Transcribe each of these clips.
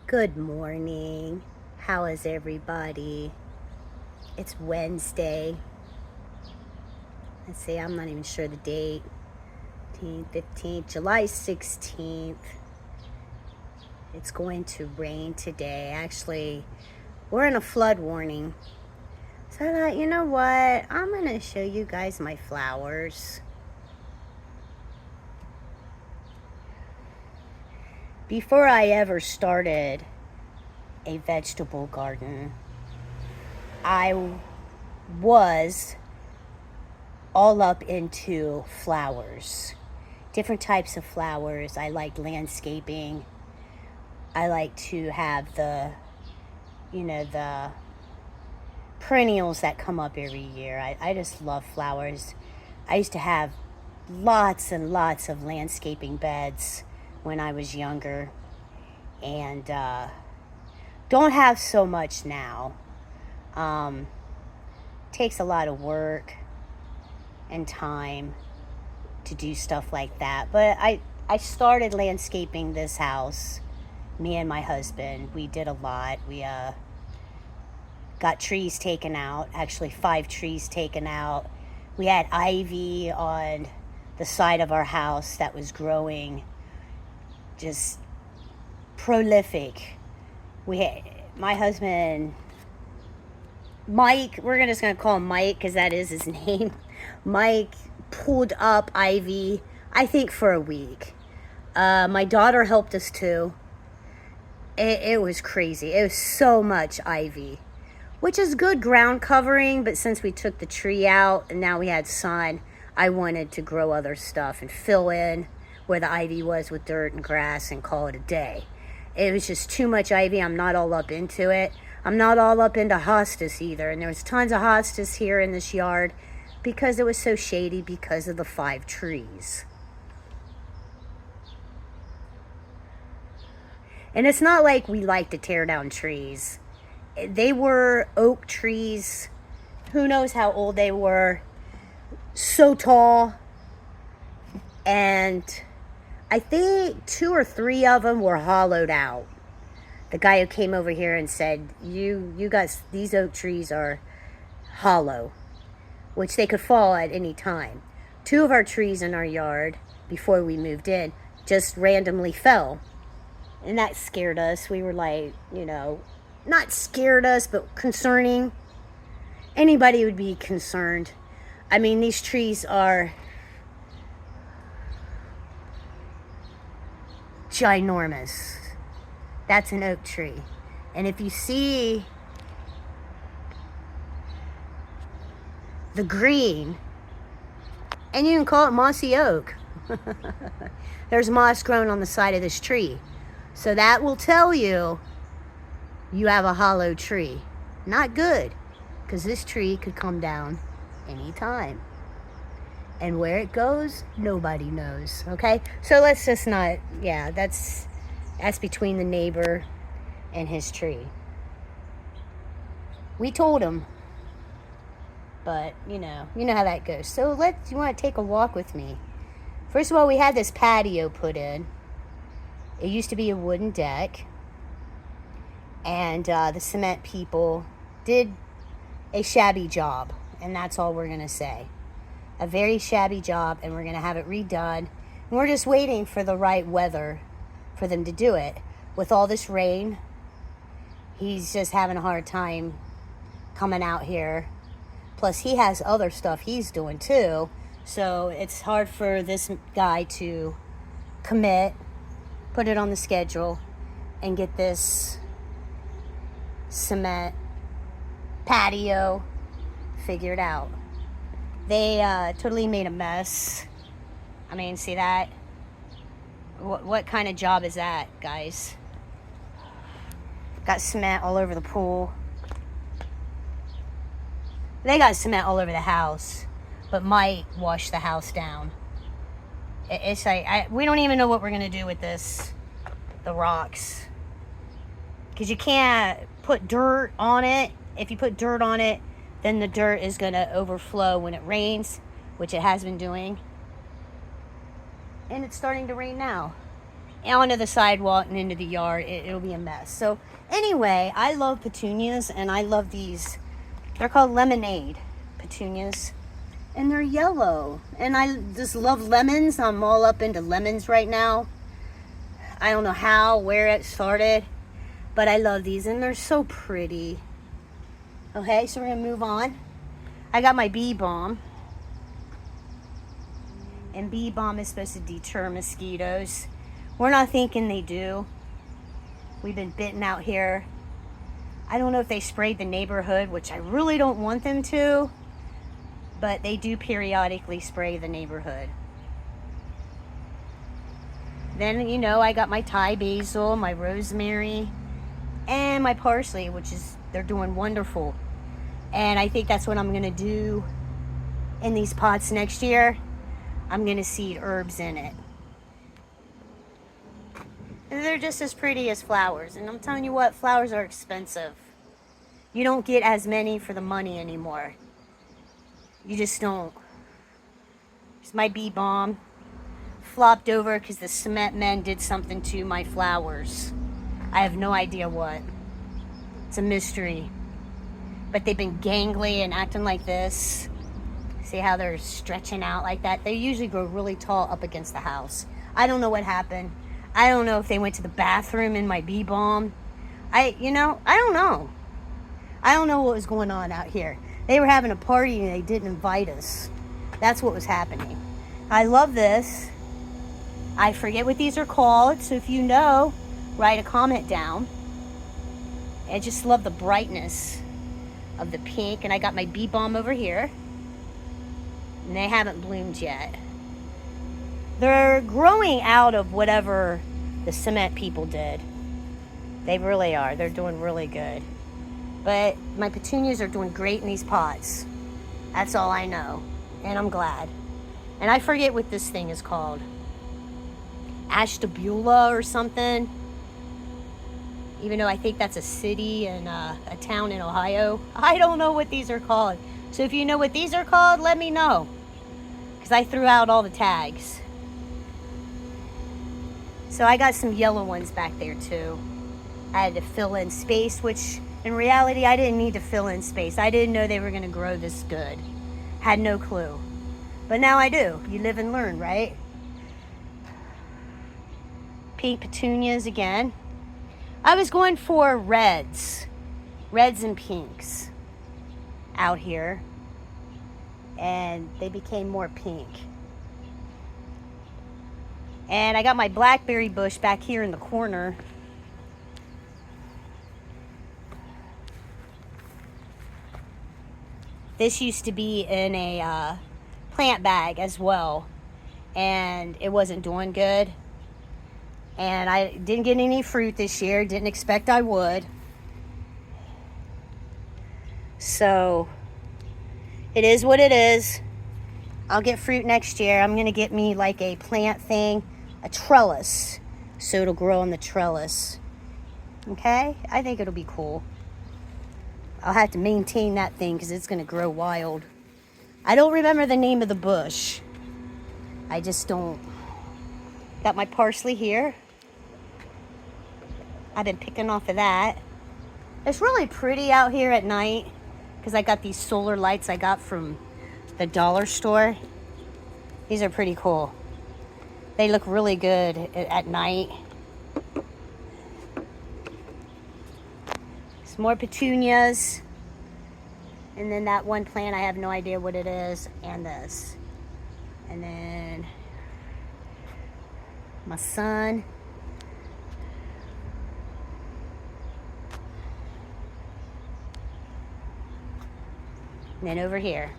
Good morning. How is everybody? It's Wednesday. Let's see, I'm not even sure the date. 15th, July 16th. It's going to rain today. Actually, we're in a flood warning. So I thought, you know what? I'm going to show you guys my flowers. Before I ever started a vegetable garden, I was all up into flowers, different types of flowers. I like landscaping. I like to have the perennials that come up every year. I just love flowers. I used to have lots and lots of landscaping beds when I was younger, and don't have so much now. Takes a lot of work and time to do stuff like that. But I started landscaping this house. Me and my husband, we did a lot. We got trees taken out, actually 5 trees taken out. We had ivy on the side of our house that was growing just prolific. My husband, Mike, we're just going to call him Mike because that is his name. Mike pulled up ivy, I think, for a week. My daughter helped us too. It was crazy. It was so much ivy, which is good ground covering, but since we took the tree out and now we had sun, I wanted to grow other stuff and fill in where the ivy was with dirt and grass and call it a day. It was just too much ivy. I'm not all up into it. I'm not all up into hostas either, and there was tons of hostas here in this yard because it was so shady because of the 5 trees. And it's not like we like to tear down trees. They were oak trees. Who knows how old they were. So tall. And I think 2 or 3 of them were hollowed out. The guy who came over here and said, you guys, these oak trees are hollow, which they could fall at any time. 2 of our trees in our yard before we moved in just randomly fell. And that scared us. We were like, not scared us, but concerning. Anybody would be concerned. I mean, these trees are ginormous. That's an oak tree. And if you see the green, and you can call it mossy oak. There's moss growing on the side of this tree. So that will tell you you have a hollow tree. Not good, because this tree could come down anytime. And where it goes, nobody knows, okay? So let's just not, that's between the neighbor and his tree. We told him, but you know how that goes. So you want to take a walk with me? First of all, we had this patio put in. It used to be a wooden deck, and the cement people did a shabby job, and that's all we're going to say. A very shabby job, and we're going to have it redone. And we're just waiting for the right weather for them to do it. With all this rain, he's just having a hard time coming out here. Plus, he has other stuff he's doing too, so it's hard for this guy to commit, put it on the schedule, and get this cement patio figured out. They totally made a mess. I mean, see that? What kind of job is that, guys? Got cement all over the pool. They got cement all over the house, but Mike washed the house down. It's like, we don't even know what we're going to do with the rocks. Because you can't put dirt on it. If you put dirt on it, then the dirt is going to overflow when it rains, which it has been doing. And it's starting to rain now. onto the sidewalk and into the yard. It'll be a mess. So anyway, I love petunias, and I love these. They're called lemonade petunias, and they're yellow. And I just love lemons. I'm all up into lemons right now. I don't know how, where it started, but I love these, and they're so pretty. Okay, so we're gonna move on. I got my bee balm, and bee balm is supposed to deter mosquitoes. We're not thinking they do. We've been bitten out here. I don't know if they sprayed the neighborhood, which I really don't want them to, but they do periodically spray the neighborhood. Then, you know, I got my Thai basil, my rosemary, and my parsley, which is, they're doing wonderful. And I think that's what I'm gonna do in these pots next year. I'm gonna seed herbs in it. And they're just as pretty as flowers. And I'm telling you what, flowers are expensive. You don't get as many for the money anymore. You just don't. Here's my bee balm. Flopped over because the cement men did something to my flowers. I have no idea what. It's a mystery. But they've been gangly and acting like this. See how they're stretching out like that? They usually grow really tall up against the house. I don't know what happened. I don't know if they went to the bathroom in my bee balm. I don't know. I don't know what was going on out here. They were having a party and they didn't invite us. That's what was happening. I love this. I forget what these are called, so if you know, write a comment down. I just love the brightness of the pink. And I got my bee balm over here. And they haven't bloomed yet. They're growing out of whatever the cement people did. They really are. They're doing really good. But my petunias are doing great in these pots. That's all I know. And I'm glad. And I forget what this thing is called. Ashtabula or something. Even though I think that's a city and a town in Ohio. I don't know what these are called. So if you know what these are called, let me know. Because I threw out all the tags. So I got some yellow ones back there too. I had to fill in space, which in reality I didn't need to fill in space. I didn't know they were going to grow this good. Had no clue. But now I do. You live and learn, right? Pink petunias again. I was going for reds and pinks out here, and they became more pink. And I got my blackberry bush back here in the corner. This used to be in a plant bag as well, and it wasn't doing good. And I didn't get any fruit this year. Didn't expect I would. So it is what it is. I'll get fruit next year. I'm going to get me like a plant thing, a trellis, so it'll grow on the trellis. Okay? I think it'll be cool. I'll have to maintain that thing because it's going to grow wild. I don't remember the name of the bush. I just don't. Got my parsley here. I've been picking off of that. It's really pretty out here at night because I got these solar lights I got from the dollar store. These are pretty cool. They look really good at night. Some more petunias. And then that one plant, I have no idea what it is. And this. And then my son. And then over here.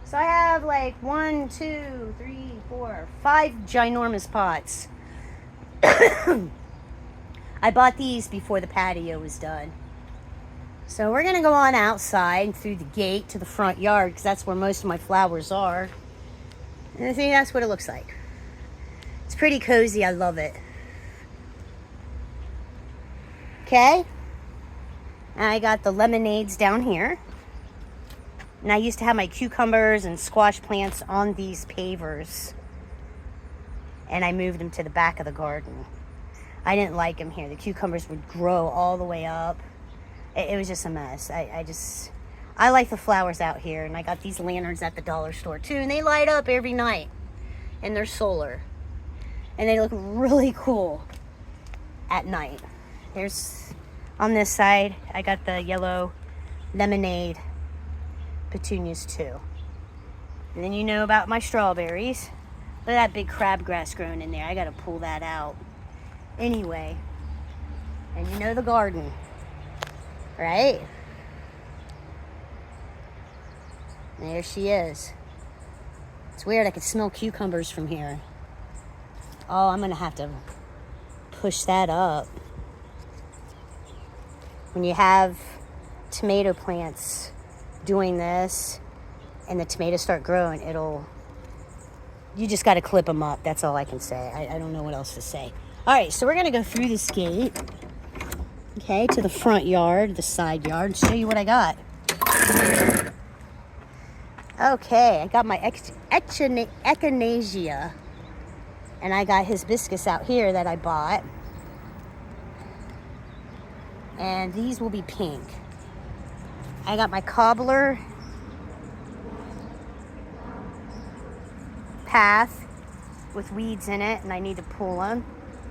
So I have like 1, 2, 3, 4, 5 ginormous pots. I bought these before the patio was done. So we're going to go on outside through the gate to the front yard because that's where most of my flowers are. And I think that's what it looks like. It's pretty cozy. I love it. Okay. And I got the lemonades down here. And I used to have my cucumbers and squash plants on these pavers. And I moved them to the back of the garden. I didn't like them here. The cucumbers would grow all the way up. It was just a mess. I like the flowers out here, and I got these lanterns at the dollar store too, and they light up every night, and they're solar, and they look really cool at night. There's, on this side, I got the yellow lemonade petunias too. And then you know about my strawberries. Look at that big crabgrass growing in there. I gotta pull that out. Anyway, and you know the garden, right? There she is. It's weird, I can smell cucumbers from here. Oh, I'm gonna have to push that up. When you have tomato plants doing this and the tomatoes start growing, you just gotta clip them up. That's all I can say. I don't know what else to say. All right, so we're gonna go through this gate, okay, to the front yard, the side yard, show you what I got. Okay, I got my echinacea, and I got hibiscus out here that I bought, and these will be pink. I got my cobbler path with weeds in it, and I need to pull them,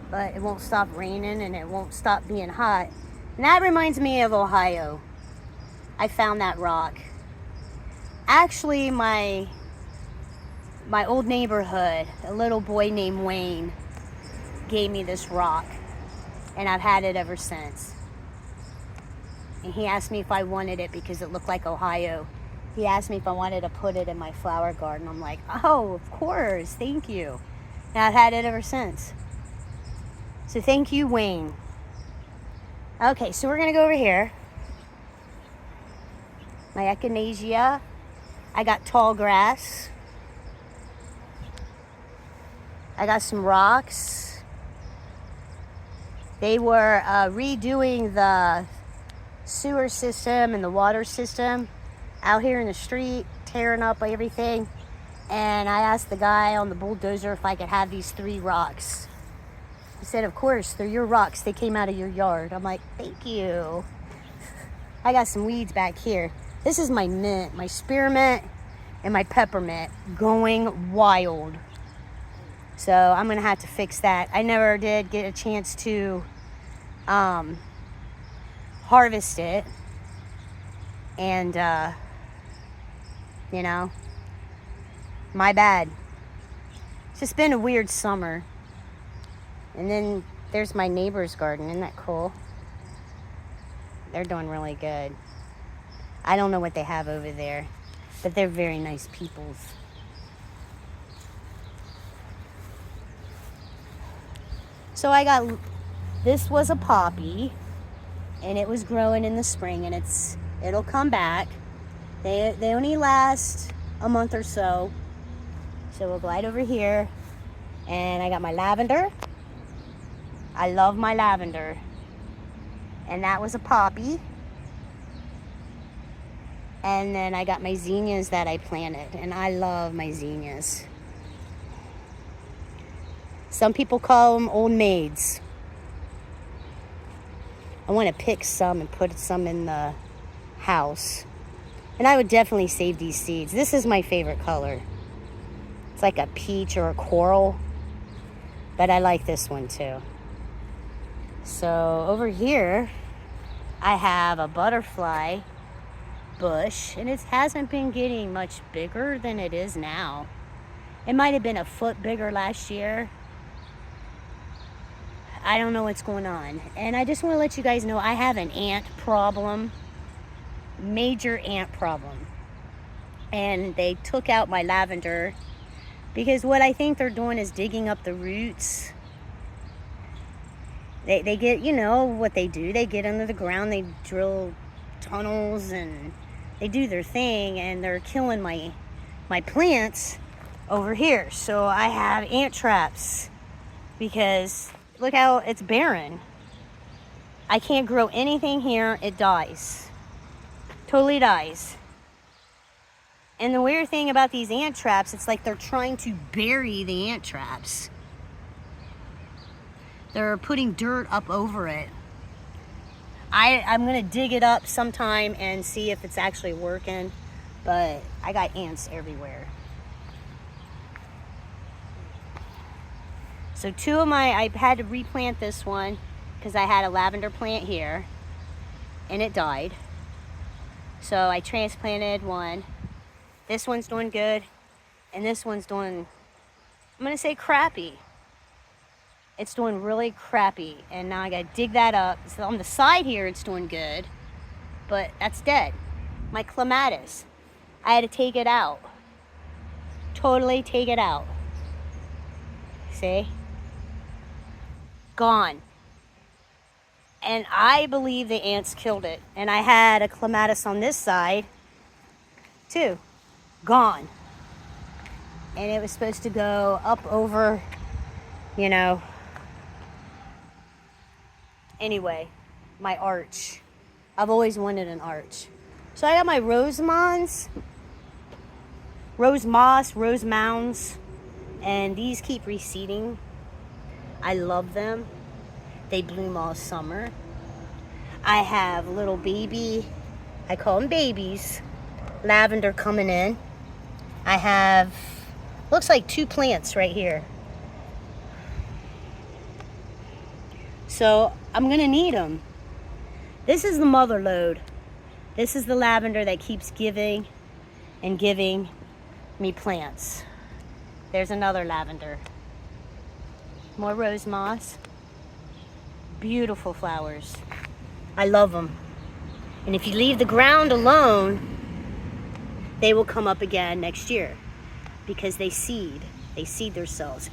but it won't stop raining and it won't stop being hot. And that reminds me of Ohio. I found that rock. Actually, my old neighborhood, a little boy named Wayne gave me this rock, and I've had it ever since. And he asked me if I wanted it because it looked like Ohio. He asked me if I wanted to put it in my flower garden. I'm like, oh, of course, thank you. And I've had it ever since. So thank you, Wayne. Okay, so we're gonna go over here. My echinacea. I got tall grass. I got some rocks. They were redoing the sewer system and the water system out here in the street, tearing up everything. And I asked the guy on the bulldozer if I could have these 3 rocks. He said, of course, they're your rocks. They came out of your yard. I'm like, thank you. I got some weeds back here. This is my mint, my spearmint, and my peppermint going wild. So I'm gonna have to fix that. I never did get a chance to harvest it. And, you know, my bad. It's just been a weird summer. And then there's my neighbor's garden. Isn't that cool? They're doing really good. I don't know what they have over there, but they're very nice peoples. So I got, this was a poppy, and it was growing in the spring, and it'll come back. They only last a month or so. So we'll glide over here, and I got my lavender. I love my lavender. And that was a poppy. And then I got my zinnias that I planted, and I love my zinnias. Some people call them old maids. I want to pick some and put some in the house. And I would definitely save these seeds. This is my favorite color. It's like a peach or a coral, but I like this one too. So over here, I have a butterfly bush, and it hasn't been getting much bigger than it is now. It might have been a foot bigger last year. I don't know what's going on. And I just want to let you guys know I have an ant problem, major ant problem. And they took out my lavender because what I think they're doing is digging up the roots. They get, you know what they do. They get under the ground, they drill tunnels, and they do their thing, and they're killing my plants over here. So I have ant traps because look how it's barren. I can't grow anything here. It dies. Totally dies. And the weird thing about these ant traps, it's like they're trying to bury the ant traps. They're putting dirt up over it. I'm gonna dig it up sometime and see if it's actually working, but I got ants everywhere. So I had to replant this one because I had a lavender plant here and it died. So I transplanted one. This one's doing good, and this one's doing, I'm gonna say crappy. It's doing really crappy, and now I gotta dig that up. So on the side here, it's doing good, but that's dead. My clematis, I had to take it out. Totally take it out. See? Gone. And I believe the ants killed it. And I had a clematis on this side, too. Gone. And it was supposed to go up over, you know, anyway, my arch. I've always wanted an arch. So I got my rose moss, rose mounds, and these keep reseeding. I love them. They bloom all summer. I have little baby, I call them babies, lavender coming in. I have, looks like 2 plants right here. So I'm gonna need them. This is the mother load. This is the lavender that keeps giving and giving me plants. There's another lavender. More rose moss. Beautiful flowers. I love them. And if you leave the ground alone, they will come up again next year because they seed themselves.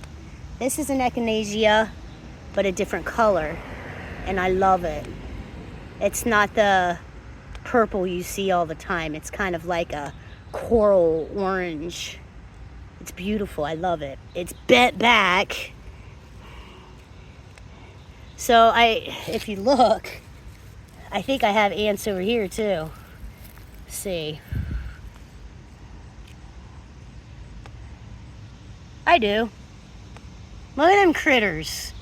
This is an echinacea, but a different color, and I love it. It's not the purple you see all the time. It's kind of like a coral orange. It's beautiful. I love it. It's bent back. So if you look, I think I have ants over here too. Let's see. I do. Look at them critters.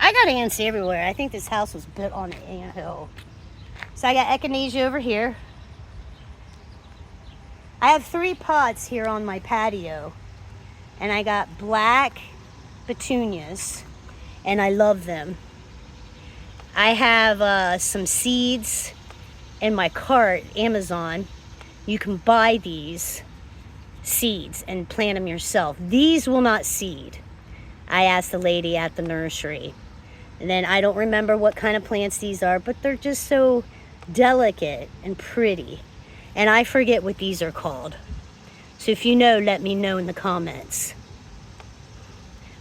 I got ants everywhere. I think this house was built on an anthill. So I got echinacea over here. I have 3 pots here on my patio, and I got black petunias, and I love them. I have some seeds in my cart, Amazon. You can buy these seeds and plant them yourself. These will not seed. I asked the lady at the nursery. And then I don't remember what kind of plants these are, but they're just so delicate and pretty. And I forget what these are called. So if you know, let me know in the comments.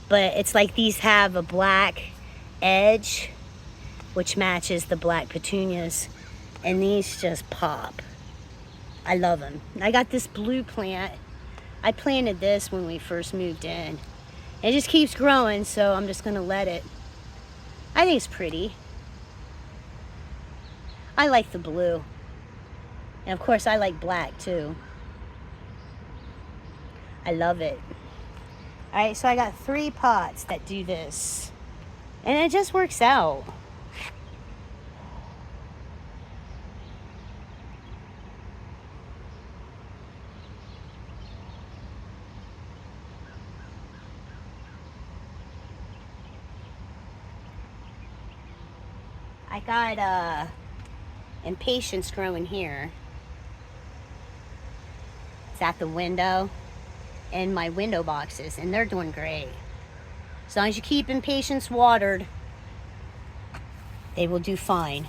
But it's like these have a black edge, which matches the black petunias. And these just pop. I love them. I got this blue plant. I planted this when we first moved in. It just keeps growing, so I'm just gonna let it. I think it's pretty. I like the blue. And of course I like black too. I love it. Alright, so I got 3 pots that do this. And it just works out. I got impatiens growing here. It's at the window in my window boxes, and they're doing great. As long as you keep impatiens watered, they will do fine.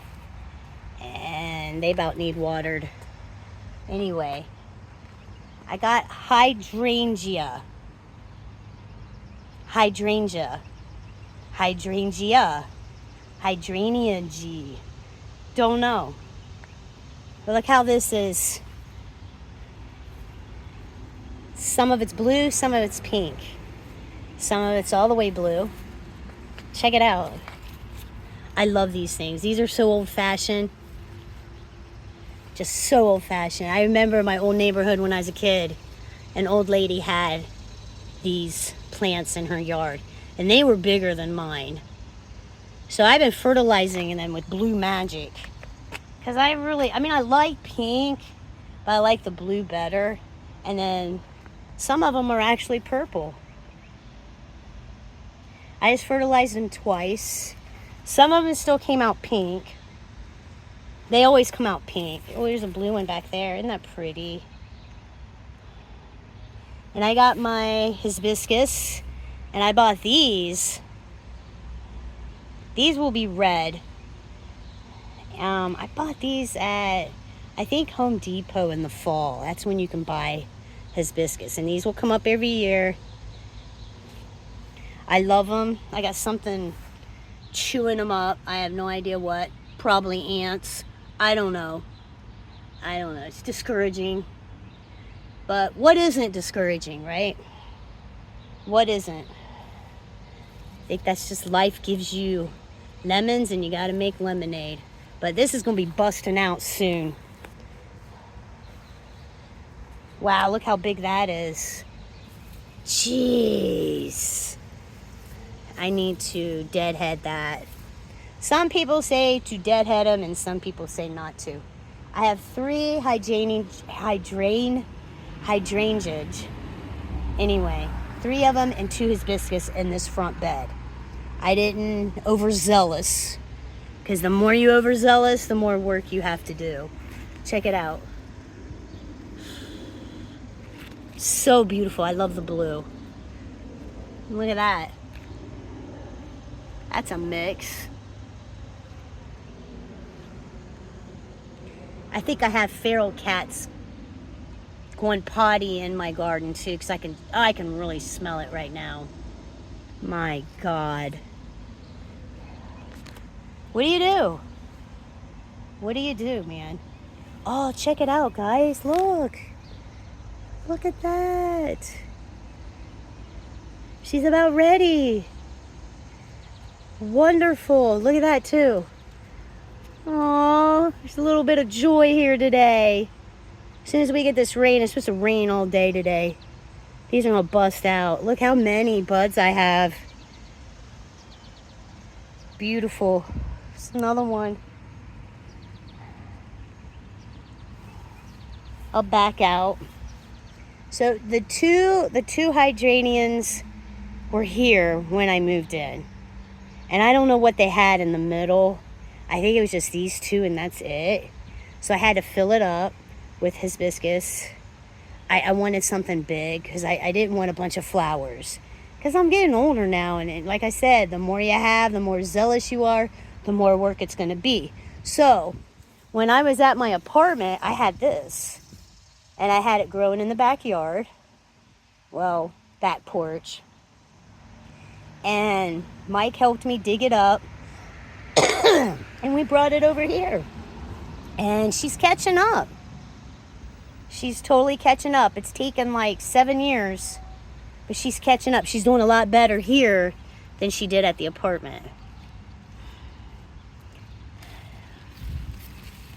And they about need watered. Anyway, I got hydrangea. Hydrangea. G. Don't know. But look how this is. Some of it's blue, some of it's pink. Some of it's all the way blue. Check it out. I love these things. These are so old-fashioned. Just so old-fashioned. I remember my old neighborhood when I was a kid. An old lady had these plants in her yard, and they were bigger than mine. So I've been fertilizing them with Blue Magic. Because I like pink, but I like the blue better. And then some of them are actually purple. I just fertilized them twice. Some of them still came out pink. They always come out pink. Oh, there's a blue one back there. Isn't that pretty? And I got my hibiscus, and I bought these. These will be red. I bought these at, I think, Home Depot in the fall. That's when you can buy hibiscus, and these will come up every year. I love them. I got something chewing them up. I have no idea what. Probably ants. I don't know. It's discouraging. But what isn't discouraging, right? What isn't? I think that's just life gives you lemons and you got to make lemonade. But this is going to be busting out soon. Wow, look how big that is. Jeez. I need to deadhead that. Some people say to deadhead them and some people say not to. I have 3 hydrangeas. Anyway, 3 of them and 2 hibiscus in this front bed. I didn't overzealous, because the more you overzealous, the more work you have to do. Check it out. So beautiful. I love the blue. Look at that. That's a mix. I think I have feral cats going potty in my garden too, because I can really smell it right now. My God. What do you do? What do you do, man? Oh, check it out, guys. Look. Look at that. She's about ready. Wonderful. Look at that too. Aww, there's a little bit of joy here today. As soon as we get this rain, it's supposed to rain all day today. These are gonna bust out. Look how many buds I have. Beautiful. There's another one. I'll back out. So the two hydrangeas were here when I moved in. And I don't know what they had in the middle. I think it was just these 2 and that's it. So I had to fill it up with hibiscus. I wanted something big because I didn't want a bunch of flowers. Because I'm getting older now, and like I said, the more you have, the more zealous you are, the more work it's going to be. So when I was at my apartment, I had this. And I had it growing in the backyard. Well, back porch. And Mike helped me dig it up. And we brought it over here. And she's catching up. She's totally catching up. It's taken like 7 years. But she's catching up. She's doing a lot better here than she did at the apartment.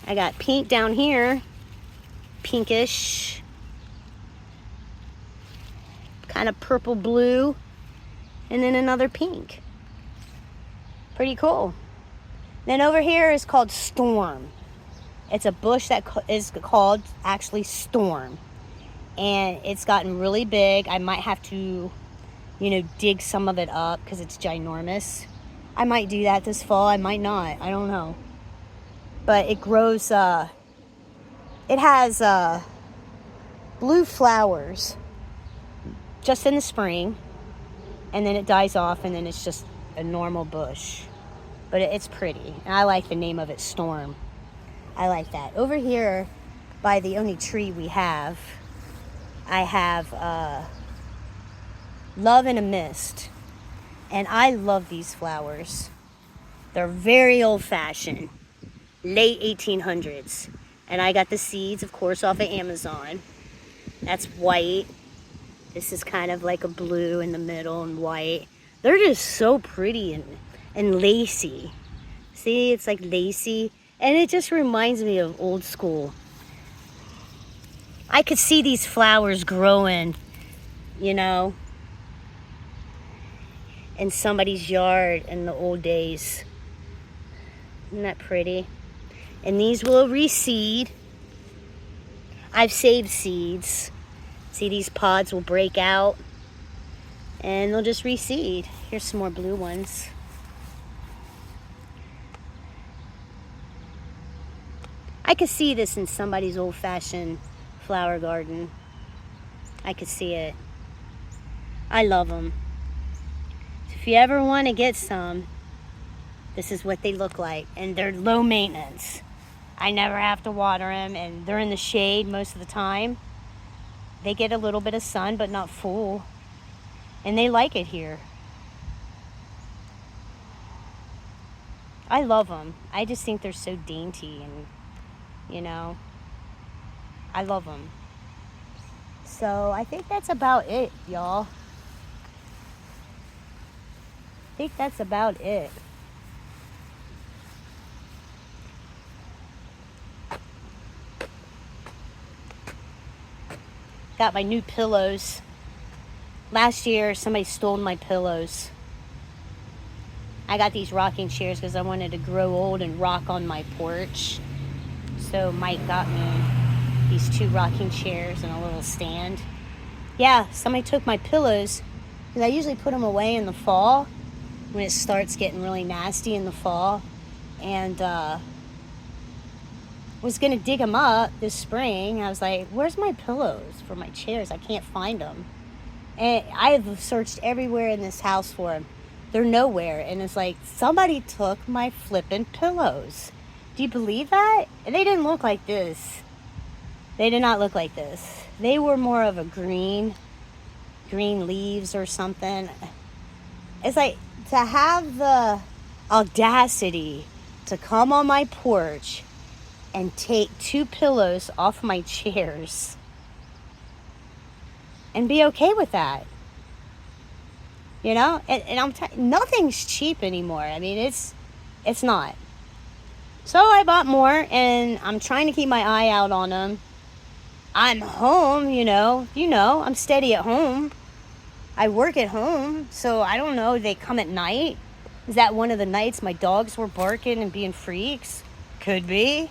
I got pink down here. Pinkish. Kind of purple blue. And then another pink. Pretty cool. Then over here is called Storm. It's a bush that is called actually Storm. And it's gotten really big. I might have to, dig some of it up because it's ginormous. I might do that this fall. I might not. I don't know. But it grows, it has blue flowers just in the spring. And then it dies off and then it's just a normal bush. But it's pretty. And I like the name of it, Storm. I like that. Over here, by the only tree we have, I have Love in a Mist. And I love these flowers. They're very old-fashioned. Late 1800s. And I got the seeds, of course, off of Amazon. That's white. This is kind of like a blue in the middle and white. They're just so pretty and lacy. See, it's like lacy. And it just reminds me of old school. I could see these flowers growing, you know, in somebody's yard in the old days. Isn't that pretty? And these will reseed. I've saved seeds. See, these pods will break out and they'll just reseed. Here's some more blue ones. I could see this in somebody's old-fashioned flower garden. I could see it. I love them. If you ever want to get some, this is what they look like. And they're low maintenance. I never have to water them, and they're in the shade most of the time. They get a little bit of sun, but not full. And they like it here. I love them. I just think they're so dainty, and, you know, I love them. So I think that's about it, y'all. I think that's about it. Got my new pillows. Last year, somebody stole my pillows. I got these rocking chairs because I wanted to grow old and rock on my porch. So Mike got me these 2 rocking chairs and a little stand. Yeah, somebody took my pillows because I usually put them away in the fall when it starts getting really nasty in the fall. And was going to dig them up this spring. I was like, where's my pillows for my chairs? I can't find them. And I have searched everywhere in this house for them. They're nowhere. And it's like, somebody took my flippin' pillows. Do you believe that? And they didn't look like this. They did not look like this. They were more of a green leaves or something. It's like, to have the audacity to come on my porch and take 2 pillows off my chairs and be okay with that. You know? And I'm nothing's cheap anymore. I mean, it's not. So I bought more, and I'm trying to keep my eye out on them. I'm home, you know, I'm steady at home. I work at home, so I don't know, they come at night. Is that one of the nights my dogs were barking and being freaks? Could be.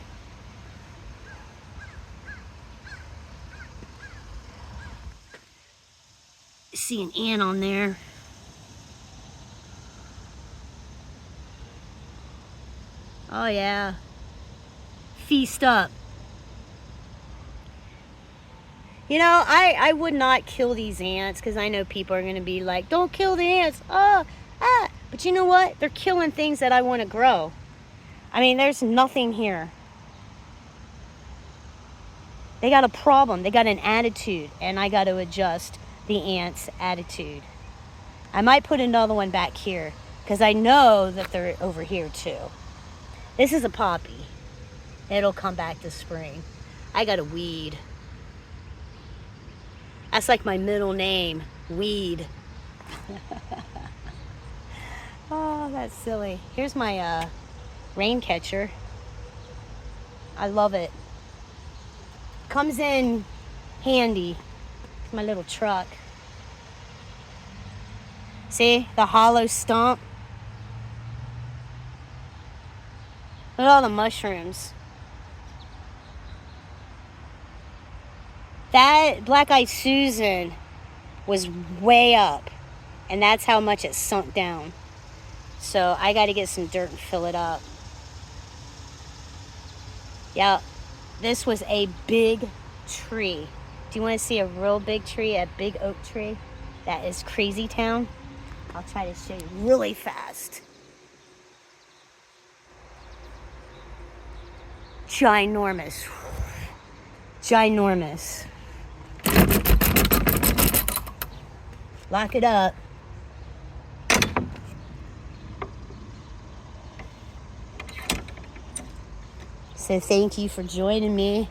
See an ant on there. Oh yeah. Feast up. You know, I would not kill these ants because I know people are going to be like, don't kill the ants. But you know what? They're killing things that I want to grow. I mean, there's nothing here. They got a problem. They got an attitude, and I got to adjust the ants' attitude. I might put another one back here because I know that they're over here too. This is a poppy. It'll come back this spring. I got a weed. That's like my middle name, Weed. Oh, that's silly. Here's my rain catcher. I love it. Comes in handy. My little truck. See the hollow stump? Look at all the mushrooms. That Black-Eyed Susan was way up, and that's how much it sunk down. So I got to get some dirt and fill it up. Yeah, this was a big tree. Do you want to see a real big tree, a big oak tree? That is Crazy Town. I'll try to show you really fast. Ginormous. Ginormous. Lock it up. So thank you for joining me.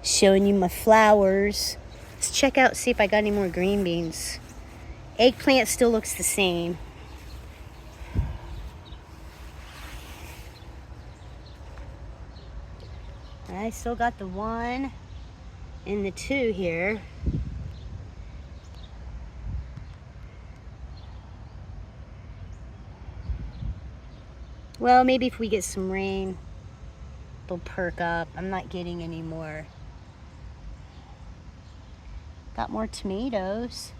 Showing you my flowers. Let's check out, see if I got any more green beans. Eggplant still looks the same. I still got the 1 and the 2 here. Well, maybe if we get some rain, they'll perk up. I'm not getting any more. Got more tomatoes.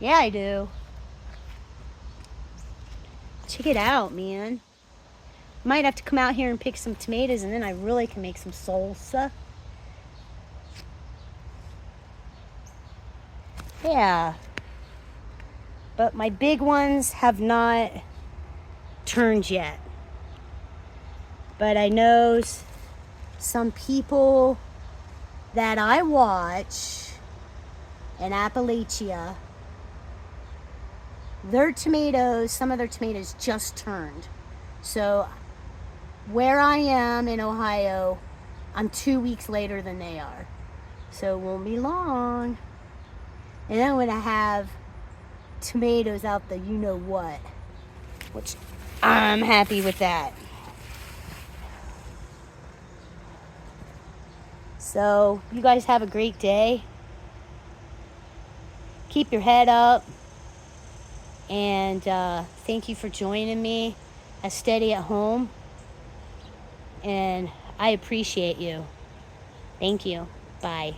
Yeah, I do. Check it out, man. Might have to come out here and pick some tomatoes, and then I really can make some salsa. Yeah. But my big ones have not turned yet. But I know some people that I watch in Appalachia, their tomatoes, some of their tomatoes just turned. So where I am in Ohio, I'm 2 weeks later than they are. So it won't be long. And then I'm gonna have tomatoes out the you-know-what, which I'm happy with that. So you guys have a great day. Keep your head up. And thank you for joining me at Steady at Home. And I appreciate you. Thank you. Bye.